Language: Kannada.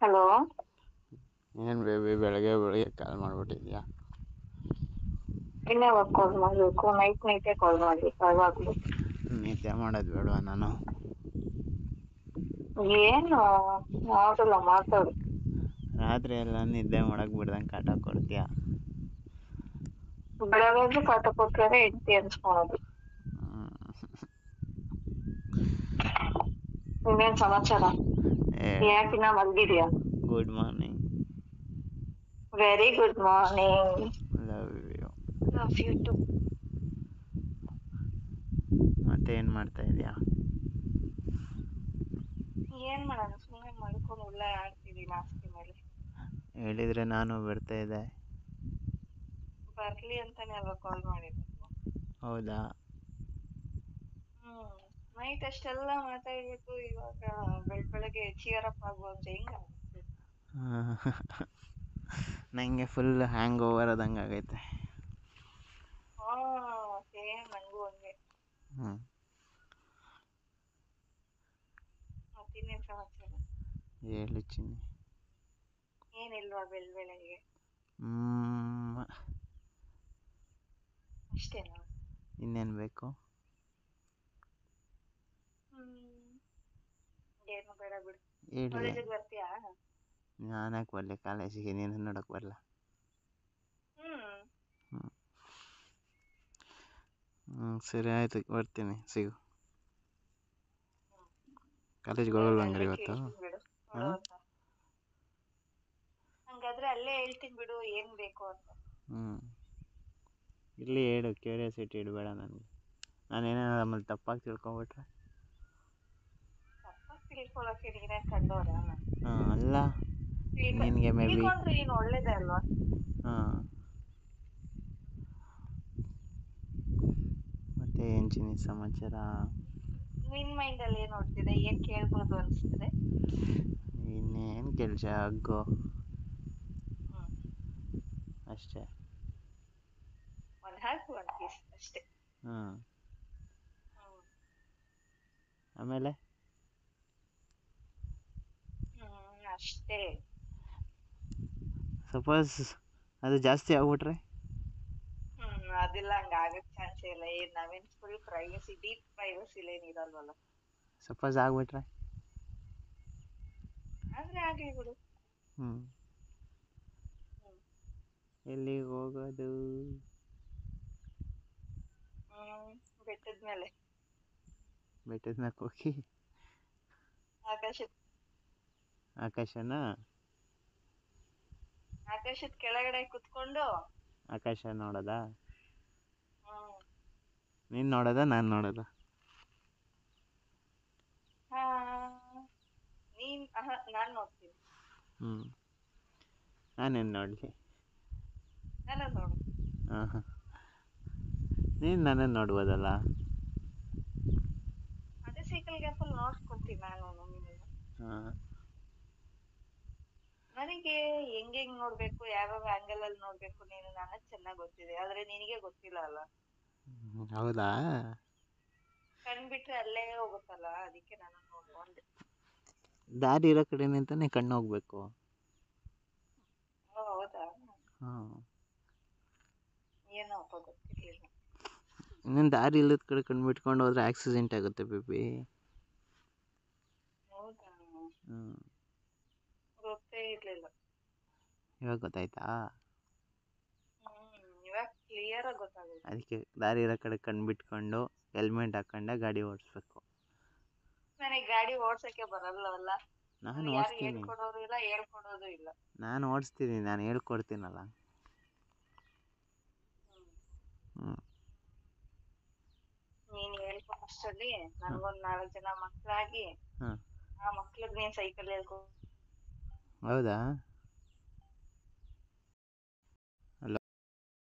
ಹಲೋ. ಏನು ಬೇಬಿ ಬೆಳಗ್ಗೆ ಬೆಳಗ್ಗೆ ಕಾಲ್ ಮಾಡಿಬಿಟ್ಟಿದ್ಯಾ? ಇನ್ಯಾವಾಗ ಕಾಲ್ ಮಾಡಬೇಕು? ನೈಟೇ ಕಾಲ್ ಮಾಡ್ಬೇಕು ಯಾವಾಗಲೂ. ನಿದ್ದೆ ಮಾಡೋದು ಬೇಡವಾ ನಾನು? ಏನು ಆಗಲ್ಲ, ಮಾತಾಡು. ರಾತ್ರಿ ಎಲ್ಲ ನಿದ್ದೆ ಮಾಡಕ್ಕೆ ಬಿಡ್ದಂಗೆ ಕಾಟ ಕೊಡ್ತೀಯಾ? ಬೆಳಗ್ಗೆ ಕಾಟ ಕೊಟ್ರೆ ಹೆಂಡತಿ ಅನ್ಸ್ಕೊಳೋದು. ಇನ್ನೇನ್ ಸಮಾಚಾರ? ಯಾಕಿನ್ನ ಮಲ್ಗಿದ್ಯಾ? Good morning. Very good morning. Love you. Love you too. ಮತ್ತೆ ಏನು ಮಾಡ್ತಾ ಇದೀಯಾ? ಏನ್ ಮಾಡೋಣ, ಸುಮ್ಮನೆ ಮಲ್ಕೊಂಡು ಉಳ್ಳೆ ಆಡ್ತಿದ್ದೀನಿ ಹಾಸಿಗೆ ಮೇಲೆ. ಹೇಳಿದರೆ ನಾನು ಬರ್ತಾ ಇದ್ದೆ. ಬರ್ಲಿ ಅಂತಾನೆ ಅಲ್ವಾ ಕಾಲ್ ಮಾಡಿದ್ದು? ಹೌದಾ? ನೈಟ್ ಅಷ್ಟೆಲ್ಲ ಮಾತಾಡ್ಬಿಟ್ಟು ಇವಾಗ ಬೆಳಗ್ಗೆ ಚಿಯರಪ್ ಆಗುವಂತೆ ಹೆಂಗಾಗುತ್ತೆ? ನನಗೆ ಫುಲ್ ಹ್ಯಾಂಗ್ ಓವರ್ ಆದಂಗೆ ಆಗೈತೆ. ಸೇಮ್ ನನಗೂ ಹಂಗೆ. ಮತ್ತಿನ್ನೇನು ಸಮಾಚಾರ? ಹೇಳು ಚಿನ್ನಿ. ಏನಿಲ್ವಾ ಬೆಳಗ್ಗೆ? ಅಷ್ಟೇನಾ? ಇನ್ನೇನು ಬೇಕು? ಏನು ಬೇಡ ಬಿಡು. ಹೇಳಿ. ಕಾಲೇಜಿಗೆ ಬರ್ತೀಯಾ? ನಾನ್ಯಾಕೆ ಬರಲಿ ಕಾಲೇಜಿಗೆ? ನೀನು ನೋಡೋಕೆ ಬರಲ್ಲ? ಸರಿ ಆಯಿತು, ಬರ್ತೀನಿ, ಸಿಗು. ಕಾಲೇಜ್ಗೆ ಹೋಗಲ್ವ ಹಂಗಾರೆ ಇವತ್ತು? ಹಂಗಾದ್ರೆ ಅಲ್ಲೇ ಹೇಳ್ತೀನಿ ಬಿಡು ಏನ್ ಬೇಕು ಅಂತ. ಇಲ್ಲಿ ಹೇಳು, ಕ್ಯೂರಿಯಾಸಿಟಿ ಇಡಬೇಡ ನನಗೆ. ನಾನೇನಾದ್ರು ಆಮೇಲೆ ತಪ್ಪಾಗಿ ತಿಳ್ಕೊಂಬಿಟ್ರೆ? ತಪ್ಪಾಗಿ ತಿಳ್ಕೊಳಕ್ಕೆ ನೀನೇ ಕಂಡೋರ? ಅಲ್ಲ, ನಿನಗೆ ಮೇ ಬಿ ತಿಳ್ಕೊಂಡ್ರೆ ಏನು ಒಳ್ಳೇದೇ ಅಲ್ವಾ? ಮತ್ತೆ ಏನು ಚಿನ್ನಿ ಸಮಾಚಾರ? ನಿನ್ ಮೈಂಡಲ್ಲಿ ಏನು ನೋಡ್ತಿದೆ? ಏನ್ ಕೇಳ್ಬೋದು ಅನಿಸ್ತಿದೆ? ಇನ್ನೇನು ಕೆಲಸ ಅಗ್ಗೋ ಅಷ್ಟೇ. ಒಂದು ಹಾಕು, ಒಂದು ಪೀಸ್ ಅಷ್ಟೇ. ಆಮೇಲೆ ಅಷ್ಟೇ. ಸಪೋಸ್ ಅದು ಜಾಸ್ತಿ ಆಗ್ಬಿಟ್ರೆ? ಅದೆಲ್ಲ ಹಂಗ ಆಗಕ್ ಚಾನ್ಸೇ ಇಲ್ಲ. ನಾವೇನ್ ಫುಲ್ ಪ್ರೈವಸಿ, ಡೀಪ್ ಪ್ರೈವಸಿ ಏನಿರಲ್ವಲ್ಲ. ಸಪೋಸ್ ಆಗ್ಬಿಟ್ರೆ? ಆದ್ರೆ ಆಗ್ಲಿ ಬಿಡು. ಎಲ್ಲಿಗೆ ಹೋಗೋದು? ಬೆಟ್ಟದ ಮೇಲೆ. ಬೆಟ್ಟದ ಮೇಲೆ ಹೋಗಿ ಆಕಾಶದ ಕೆಳಗಡೆ ಕುತ್ಕೊಂಡು ಆಕಾಶ ನೋಡೋದಾ? ನೀನು ನೋಡೋದಾ ನಾನು ನೋಡೋದಾ? ನಾನು ನೋಡ್ತೀನಿ. ನಾನೇನು ನೋಡಲಿ? ನನ್ನ ನೋಡು. ನೀನು ನನ್ನನ್ನು ನೋಡ್ಬೋದಲ್ಲ? ಅದೇ ಸೈಕಲ್ ಗ್ಯಾಪಲ್ಲಿ ನೋಡ್ಕೊತೀನಿ ನಾನು ನಿನ್ನ. ನನಗೆ ಹೆಂಗ್ ನೋಡ್ಬೇಕು, ಯಾವ್ಯಾವ ಆಂಗಲ್ ಅಲ್ಲಿ ನೋಡ್ಬೇಕು ನೀನು ನನಗೆ ಚೆನ್ನಾಗಿ ಗೊತ್ತಿದೆ. ಆದ್ರೆ ನಿನಗೆ ಗೊತ್ತಿಲ್ಲ ಅಲ್ಲ. ಹೌದಾ? ಕಣ್ಬಿಟ್ರೆ ಅಲ್ಲೇ ಹೋಗುತ್ತಲ್ಲ, ಅದಕ್ಕೆ ನಾನು ನೋಡ್ಕೊಂಡೆ. ದಾರಿ ಇರೋ ಕಡೆ ನಿಂತಾನೆ ಕಣ್ಣು ಹೋಗ್ಬೇಕು. ಹೌದಾ? ಏನಪ್ಪ ಗೊತ್ತಿರ್ಲಿಲ್ಲ. ಇನ್ನೇನು ದಾರಿ ಇಲ್ಲದ ಕಡೆ ಕಣ್ಣು ಬಿಟ್ಕೊಂಡು ಹೋದ್ರೆ ಆಕ್ಸಿಡೆಂಟ್ ಆಗುತ್ತೆ ಬೇಬಿ. ಹೌದಾ? ಗೊತ್ತೇ ಇರ್ಲಿಲ್ಲ. ಇವಾಗ ಗೊತ್ತಾಯ್ತಾ? ಇವಾಗ ಕ್ಲಿಯರ್ ಆಗಿ ಗೊತ್ತಾಗುತ್ತೆ. ಅದಕ್ಕೆ ದಾರಿ ಇರೋ ಕಡೆ ಕಣ್ಣು ಬಿಟ್ಕೊಂಡು ಹೆಲ್ಮೆಟ್ ಹಾಕೊಂಡೆ ಗಾಡಿ ಓಡಿಸ್ಬೇಕು. ನನಗೆ ಗಾಡಿ ಓಡ್ಸಕ್ಕೆ ಬರಲ್ಲವಲ್ಲ. ನಾನು ಯಾರು ಓಡಿಸ್ತೀನಿ. ಹೇಳ್ಕೊಡೋರು ಇಲ್ಲ, ಹೇಳ್ಕೊಡೋದು ಇಲ್ಲ. ನಾನು ಓಡಿಸ್ತೀನಿ, ನಾನು ಹೇಳ್ಕೊಡ್ತೀನಲ್ಲ. ನೀನು ಹೇಳ್ಕೊಡೋಷ್ಟರಲ್ಲಿ ನನಗೊಂದು 4 ಜನ ಮಕ್ಕಳಾಗಿ ಆ ಮಕ್ಳಿಗೆ ನೀನು ಸೈಕಲ್ ಹೇಳ್ಕೊ. ಹೌದಾ?